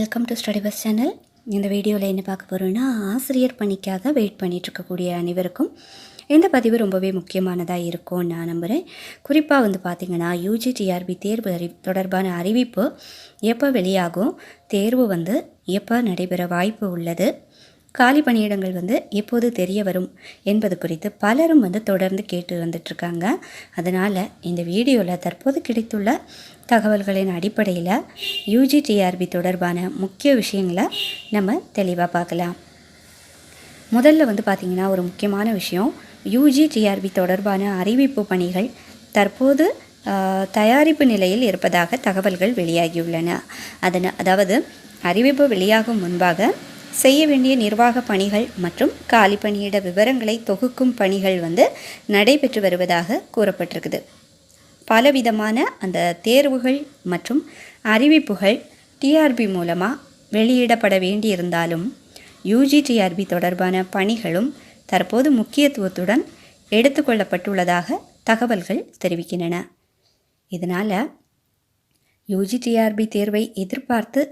Welcome to study bus channel. இந்த வீடியோவில் என்ன பார்க்க போகிறோன்னா, ஆசிரியர் பணிக்காக வெயிட் பண்ணிகிட்ருக்கக்கூடிய அனைவருக்கும் இந்த பதிவு ரொம்பவே முக்கியமானதாக இருக்கும்னு நான் நம்புகிறேன். குறிப்பாக பார்த்திங்கன்னா, யூஜிடிஆர்பி தேர்வு தொடர்பான அறிவிப்பு எப்போ வெளியாகும், தேர்வு எப்போ நடைபெற வாய்ப்பு உள்ளது, காலி பணியிடங்கள் எப்போது தெரிய வரும் என்பது குறித்து பலரும் தொடர்ந்து கேட்டு வந்துட்டுருக்காங்க. அதனால் இந்த வீடியோவில் தற்போது கிடைத்துள்ள தகவல்களின் அடிப்படையில் யூஜிடிஆர்பி தொடர்பான முக்கிய விஷயங்களை நம்ம தெளிவாக பார்க்கலாம். முதல்ல பார்த்திங்கன்னா, ஒரு முக்கியமான விஷயம், யூஜிடிஆர்பி தொடர்பான அறிவிப்பு பணிகள் தற்போது தயாரிப்பு நிலையில் இருப்பதாக தகவல்கள் வெளியாகியுள்ளன. அதாவது அறிவிப்பு வெளியாகும் முன்பாக செய்ய வேண்டிய நிர்வாக பணிகள் மற்றும் காலி பணியிட விவரங்களை தொகுக்கும் பணிகள் நடைபெற்று வருவதாக கூறப்பட்டிருக்குது. பலவிதமான அந்த தேர்வுகள் மற்றும் அறிவிப்புகள் டிஆர்பி மூலமாக வெளியிடப்பட வேண்டியிருந்தாலும் யூஜிடிஆர்பி தொடர்பான பணிகளும் தற்போது முக்கியத்துவத்துடன் எடுத்துக்கொள்ளப்பட்டுள்ளதாக தகவல்கள் தெரிவிக்கின்றன. இதனால் யூஜிடிஆர்பி தேர்வை எதிர்பார்த்து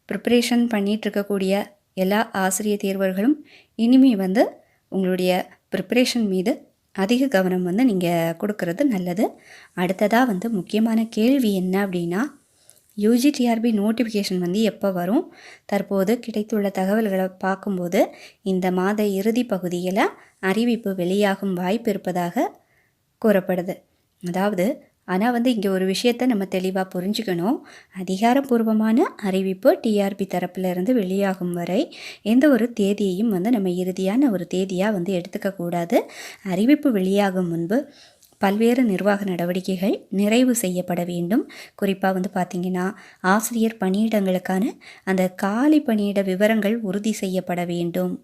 ப்ரிப்பரேஷன் பண்ணிகிட்ருக்கக்கூடிய எல்லா ஆசிரியர் தேர்வர்களும் இனிமே உங்களுடைய ப்ரிப்பரேஷன் மீது அதிக கவனம் நீங்கள் கொடுக்கறது நல்லது. அடுத்ததாக முக்கியமான கேள்வி என்ன அப்படின்னா, யூஜிடிஆர்பி நோட்டிஃபிகேஷன் எப்போ வரும்? தற்போது கிடைத்துள்ள தகவல்களை பார்க்கும்போது இந்த மாத இறுதி பகுதியில் அறிவிப்பு வெளியாகும் வாய்ப்பு இருப்பதாக கூறப்படுது. ஆனால் இங்கே ஒரு விஷயத்தை நம்ம தெளிவாக புரிஞ்சுக்கணும். அதிகாரப்பூர்வமான அறிவிப்பு டிஆர்பி தரப்பிலிருந்து வெளியாகும் வரை எந்த ஒரு தேதியையும் நம்ம இறுதியான ஒரு தேதியாக எடுத்துக்கக்கூடாது. அறிவிப்பு வெளியாகும் முன்பு பல்வேறு நிர்வாக நடவடிக்கைகள் நிறைவு செய்யப்பட வேண்டும். குறிப்பாக பார்த்திங்கன்னா, ஆசிரியர் பணியிடங்களுக்கான அந்த காலி பணியிட விவரங்கள் உறுதி செய்யப்பட வேண்டும்.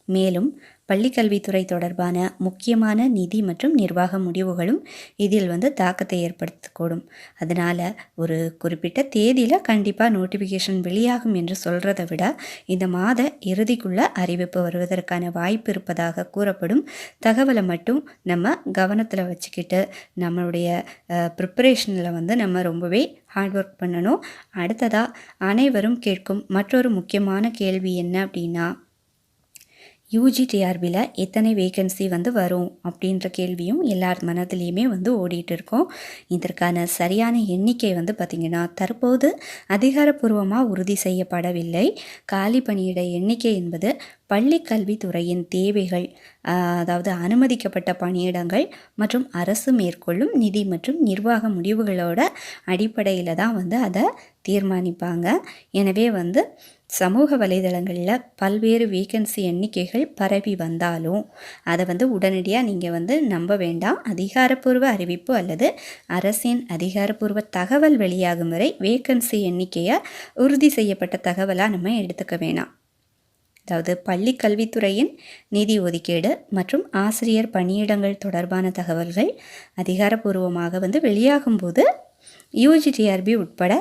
மேலும் பள்ளிக்கல்வித்துறை தொடர்பான முக்கியமான நிதி மற்றும் நிர்வாக முடிவுகளும் இதில் தாக்கத்தை ஏற்படுத்தக்கூடும். அதனால் ஒரு குறிப்பிட்ட தேதியில் கண்டிப்பாக நோட்டிஃபிகேஷன் வெளியாகும் என்று சொல்கிறத விட இந்த மாத இறுதிக்குள்ளே அறிவிப்பு வருவதற்கான வாய்ப்பு இருப்பதாக கூறப்படும் தகவலை மட்டும் நம்ம கவனத்தில் வச்சுக்கிட்டு நம்மளுடைய ப்ரிப்பரேஷனில் நம்ம ரொம்பவே ஹார்ட் ஒர்க் பண்ணணும். அடுத்ததாக அனைவரும் கேட்கும் மற்றொரு முக்கியமான கேள்வி என்ன அப்படின்னா, யூஜிடிஆர்பியில் எத்தனை வேகன்சி வரும் அப்படின்ற கேள்வியும் எல்லார் மனதிலையுமே ஓடிட்டு இருக்கோம். இதற்கான சரியான எண்ணிக்கை பார்த்திங்கன்னா தற்போது அதிகாரப்பூர்வமாக உறுதி செய்யப்படவில்லை. காலி பணியிட எண்ணிக்கை என்பது பள்ளி கல்வித்துறையின் தேவைகள், அதாவது அனுமதிக்கப்பட்ட பணியிடங்கள் மற்றும் அரசு மேற்கொள்ளும் நிதி மற்றும் நிர்வாக முடிவுகளோட அடிப்படையில் தான் அதை தீர்மானிப்பாங்க. எனவே சமூக வலைதளங்களில் பல்வேறு வேகன்சி எண்ணிக்கைகள் பரவி வந்தாலும் அதை உடனடியாக நீங்கள் நம்ப வேண்டாம். அதிகாரப்பூர்வ அறிவிப்பு அல்லது அரசின் அதிகாரப்பூர்வ தகவல் வெளியாகும் வரை வேகன்சி எண்ணிக்கையை உறுதி செய்யப்பட்ட தகவலாக நம்ம எடுத்துக்க வேணாம். அதாவது பள்ளி கல்வித்துறையின் நிதி ஒதுக்கீடு மற்றும் ஆசிரியர் பணியிடங்கள் தொடர்பான தகவல்கள் அதிகாரப்பூர்வமாக வெளியாகும்போது யூஜிடிஆர்பி உட்பட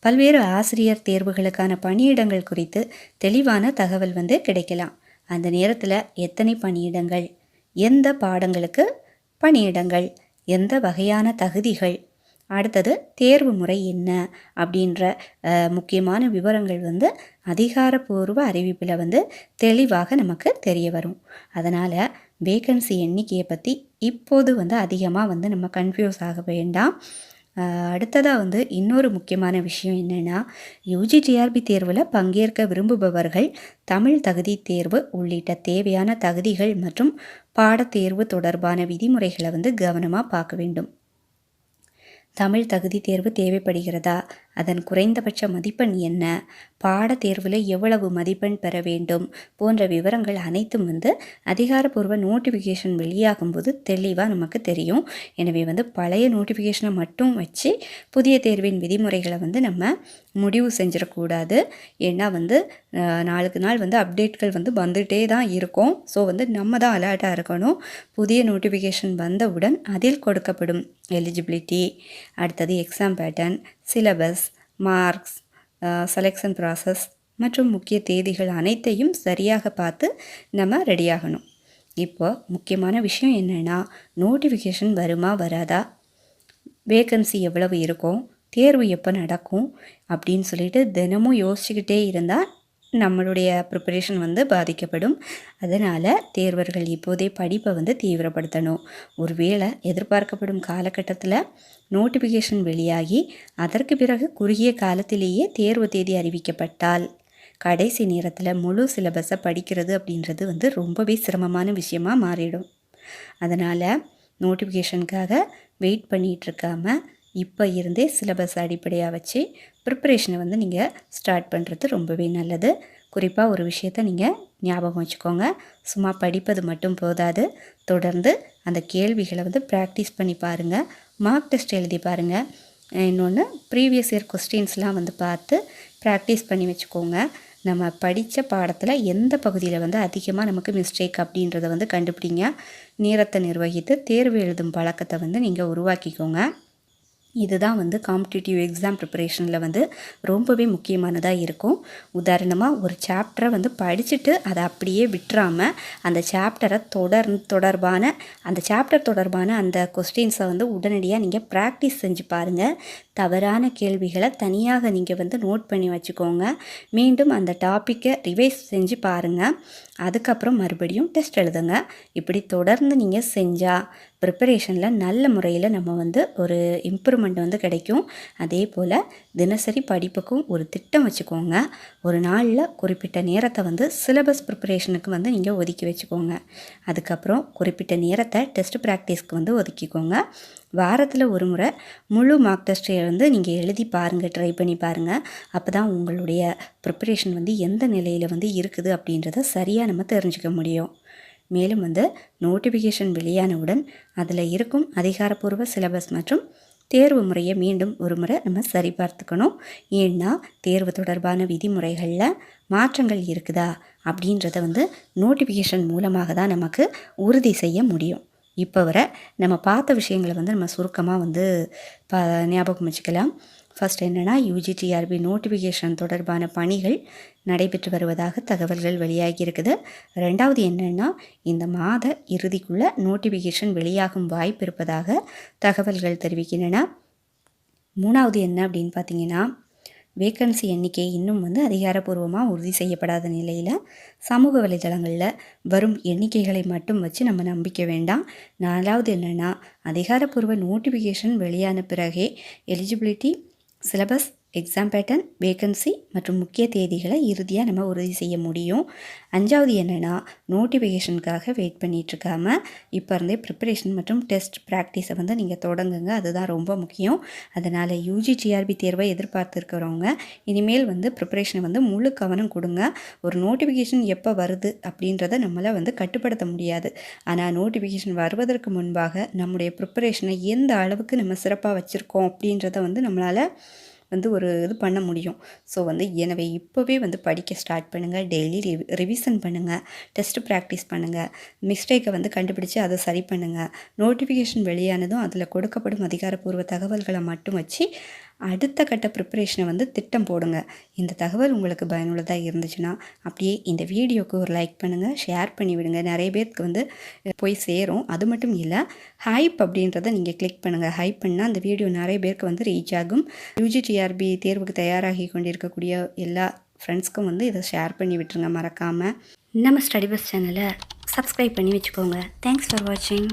பல்வேறு ஆசிரியர் தேர்வுகளுக்கான பணியிடங்கள் குறித்து தெளிவான தகவல் கிடைக்கலாம். அந்த நேரத்தில் எத்தனை பணியிடங்கள், எந்த பாடங்களுக்கு பணியிடங்கள், எந்த வகையான தகுதிகள், அடுத்தது தேர்வு முறை என்ன அப்படின்ற முக்கியமான விவரங்கள் அதிகாரப்பூர்வ அறிவிப்பில் தெளிவாக நமக்கு தெரிய வரும். அதனால் வேகன்சி எண்ணிக்கையை பற்றி இப்போது அதிகமாக நம்ம கன்ஃபியூஸ் ஆக வேண்டாம். அடுத்ததாக இன்னொரு முக்கியமான விஷயம் என்னென்னா, யூஜிடிஆர்பி தேர்வில் பங்கேற்க விரும்புபவர்கள் தமிழ் தகுதி தேர்வு உள்ளிட்ட தேவையான தகுதிகள் மற்றும் பாடத்தேர்வு தொடர்பான விதிமுறைகளை கவனமாக பார்க்க வேண்டும். தமிழ் தகுதி தேர்வு தேவைப்படுகிறதா, அதன் குறைந்தபட்ச மதிப்பெண் என்ன, பாடத்தேர்வில் எவ்வளவு மதிப்பெண் பெற வேண்டும் போன்ற விவரங்கள் அனைத்தும் அதிகாரப்பூர்வ நோட்டிஃபிகேஷன் வெளியாகும்போது தெளிவாக நமக்கு தெரியும். எனவே பழைய நோட்டிஃபிகேஷனை மட்டும் வச்சு புதிய தேர்வின் விதிமுறைகளை நம்ம முடிவு செஞ்சிடக்கூடாது. ஏன்னா நாளுக்கு நாள் அப்டேட்கள் வந்துகிட்டே தான் இருக்கும். ஸோ நம்ம தான் அலர்ட்டாக இருக்கணும். புதிய நோட்டிஃபிகேஷன் வந்தவுடன் அதில் கொடுக்கப்படும் எலிஜிபிலிட்டி, அடுத்தது exam pattern, syllabus, marks, selection process மற்றும் முக்கிய தேதிகள் அனைத்தையும் சரியாக பார்த்து நம்ம ரெடியாகணும். இப்போ முக்கியமான விஷயம் என்னென்னா, நோட்டிஃபிகேஷன் வருமா வராதா, வேக்கன்சி எவ்வளவு இருக்கும், தேர்வு எப்போ நடக்கும் அப்படின்னு சொல்லிட்டு தினமும் யோசிச்சுக்கிட்டே இருந்தால் நம்மளுடைய ப்ரிப்பரேஷன் வந்து பாதிக்கப்படும். அதனால் தேர்வர்கள் இப்போதே படிப்பை வந்து தீவிரப்படுத்தணும். ஒருவேளை எதிர்பார்க்கப்படும் காலகட்டத்தில் நோட்டிஃபிகேஷன் வெளியாகி அதற்கு பிறகு குறுகிய காலத்திலேயே தேர்வு தேதி அறிவிக்கப்பட்டால் கடைசி நேரத்தில் முழு சிலபஸை படிக்கிறது அப்படின்றது வந்து ரொம்பவே சிரமமான விஷயமாக மாறிடும். அதனால் நோட்டிஃபிகேஷனுக்காக வெயிட் பண்ணிகிட்ருக்காம இப்போ இருந்தே சிலபஸ் அடிப்படையாக வச்சு ப்ரிப்பரேஷனை வந்து நீங்கள் ஸ்டார்ட் பண்ணுறது ரொம்பவே நல்லது. குறிப்பாக ஒரு விஷயத்தை நீங்கள் ஞாபகம் வச்சுக்கோங்க, சும்மா படிப்பது மட்டும் போதாது, தொடர்ந்து அந்த கேள்விகளை வந்து ப்ராக்டிஸ் பண்ணி பாருங்கள், மார்க் டெஸ்ட் எழுதி பாருங்கள். இன்னொன்று ப்ரீவியஸ் இயர் கொஸ்டின்ஸ்லாம் வந்து பார்த்து ப்ராக்டிஸ் பண்ணி வச்சுக்கோங்க. நம்ம படித்த பாடத்தில் எந்த பகுதியில் வந்து அதிகமாக நமக்கு மிஸ்டேக் அப்படின்றத வந்து கண்டுபிடிங்க. நேரத்தை நிர்வகித்து தேர்வு எழுதும் பழக்கத்தை வந்து நீங்கள் உருவாக்கிக்கோங்க. இதுதான் வந்து காம்படிட்டிவ் எக்ஸாம் ப்ரிப்பரேஷனில் வந்து ரொம்பவே முக்கியமானதாக இருக்கும். உதாரணமாக ஒரு சாப்டரை வந்து படிச்சுட்டு அதை அப்படியே விட்டுறாமல் அந்த சாப்டரை அந்த சாப்டர் தொடர்பான அந்த கொஸ்டின்ஸை வந்து உடனடியாக நீங்கள் ப்ராக்டிஸ் செஞ்சு பாருங்கள். தவறான கேள்விகளை தனியாக நீங்கள் வந்து நோட் பண்ணி வச்சுக்கோங்க. மீண்டும் அந்த டாப்பிக்கை ரிவைஸ் செஞ்சு பாருங்கள். அதுக்கப்புறம் மறுபடியும் டெஸ்ட் எழுதுங்க. இப்படி தொடர்ந்து நீங்கள் செஞ்சால் ப்ரிப்பரேஷனில் நல்ல முறையில் நம்ம வந்து ஒரு இம்ப்ரூவ்மெண்ட் வந்து கிடைக்கும். அதே போல் தினசரி படிப்புக்கும் ஒரு திட்டம் வச்சுக்கோங்க. ஒரு நாளில் குறிப்பிட்ட நேரத்தை வந்து சிலபஸ் ப்ரிப்பரேஷனுக்கு வந்து நீங்கள் ஒதுக்கி வச்சுக்கோங்க. அதுக்கப்புறம் குறிப்பிட்ட நேரத்தை டெஸ்ட் ப்ராக்டிஸ்க்கு வந்து ஒதுக்கிக்கோங்க. வாரத்தில் ஒரு முறை முழு மார்க் டெஸ்ட்டை வந்து நீங்கள் எழுதி பாருங்கள், ட்ரை பண்ணி பாருங்கள். அப்போ தான் உங்களுடைய ப்ரிப்பரேஷன் வந்து எந்த நிலையில் வந்து இருக்குது அப்படின்றத சரியாக நம்ம தெரிஞ்சுக்க முடியும். மேலும் வந்து நோட்டிஃபிகேஷன் வெளியானவுடன் அதில் இருக்கும் அதிகாரப்பூர்வ சிலபஸ் மற்றும் தேர்வு முறையை மீண்டும் ஒரு முறை நம்ம சரி பார்த்துக்கணும். ஏன்னா தேர்வு தொடர்பான விதிமுறைகளில் மாற்றங்கள் இருக்குதா அப்படின்றத வந்து நோட்டிஃபிகேஷன் மூலமாக தான் நமக்கு உறுதி செய்ய முடியும். இப்போ வரை நம்ம பார்த்த விஷயங்களை வந்து நம்ம சுருக்கமாக வந்து ஞாபகம் வச்சுக்கலாம். ஃபஸ்ட் என்னென்னா, யூஜிடிஆர்பி நோட்டிஃபிகேஷன் தொடர்பான பணிகள் நடைபெற்று வருவதாக தகவல்கள் வெளியாகி இருக்குது. ரெண்டாவது என்னென்னா, இந்த மாத இறுதிக்குள்ளே நோட்டிஃபிகேஷன் வெளியாகும் வாய்ப்பு இருப்பதாக தகவல்கள் தெரிவிக்கின்றன. மூணாவது என்ன அப்படின்னு பார்த்தீங்கன்னா, வேக்கன்சி எண்ணிக்கை இன்னும் வந்து அதிகாரப்பூர்வமாக உறுதி செய்யப்படாத நிலையில் சமூக வலைதளங்களில் வரும் எண்ணிக்கைகளை மட்டும் வச்சு நம்ம நம்பிக்க வேண்டாம். நாலாவது என்னென்னா, அதிகாரப்பூர்வ நோட்டிஃபிகேஷன் வெளியான பிறகே eligibility, syllabus, exam pattern, vacancy மற்றும் முக்கிய தேதிகளை இறுதியாக நம்ம உறுதி செய்ய முடியும். அஞ்சாவது என்னென்னா, நோட்டிஃபிகேஷனுக்காக வெயிட் பண்ணிகிட்ருக்காம இப்போ இருந்தே ப்ரிப்பரேஷன் மற்றும் டெஸ்ட் ப்ராக்டிஸை வந்து நீங்கள் தொடங்குங்க. அதுதான் ரொம்ப முக்கியம். அதனால் யூஜிடிஆர்பி தேர்வை எதிர்பார்த்துருக்கிறவங்க இனிமேல் வந்து ப்ரிப்பரேஷனை வந்து முழு கவனம் கொடுங்க. ஒரு நோட்டிஃபிகேஷன் எப்போ வருது அப்படின்றத நம்மளை வந்து கட்டுப்படுத்த முடியாது. ஆனால் நோட்டிஃபிகேஷன் வருவதற்கு முன்பாக நம்முடைய ப்ரிப்பரேஷனை எந்த அளவுக்கு நம்ம சிறப்பாக வச்சுருக்கோம் அப்படின்றத வந்து நம்மளால் வந்து ஒரு இது பண்ண முடியும். ஸோ வந்து எனவே இப்போவே வந்து படிக்க ஸ்டார்ட் பண்ணுங்கள். டெய்லி ரிவிஷன் பண்ணுங்கள், டெஸ்ட்டு ப்ராக்டிஸ் பண்ணுங்கள், மிஸ்டேக்கை வந்து கண்டுபிடிச்சி அதை சரி பண்ணுங்கள். நோட்டிஃபிகேஷன் வெளியானதும் அதில் கொடுக்கப்படும் அதிகாரப்பூர்வ தகவல்களை மட்டும் வச்சு அடுத்த கட்ட ப்ரிப்பரேஷனை வந்து திட்டம் போடுங்க. இந்த தகவல் உங்களுக்கு பயனுள்ளதாக இருந்துச்சுன்னா அப்படியே இந்த வீடியோவுக்கு ஒரு லைக் பண்ணுங்கள், ஷேர் பண்ணி விடுங்க. நிறைய பேருக்கு வந்து போய் சேரும். அது மட்டும் இல்லை, ஹைப் அப்படின்றத நீங்கள் கிளிக் பண்ணுங்கள். ஹைப் பண்ணால் அந்த வீடியோ நிறைய பேருக்கு வந்து ரீச் ஆகும். யூஜிடிஆர்பி தேர்வுக்கு தயாராகி கொண்டிருக்கக்கூடிய எல்லா ஃப்ரெண்ட்ஸ்க்கும் வந்து இதை ஷேர் பண்ணி விட்டுருங்க மறக்காமல். நம்ம ஸ்டடி பஸ் சேனலை சப்ஸ்கிரைப் பண்ணி வச்சுக்கோங்க. தேங்க்ஸ் ஃபார் வாட்சிங்.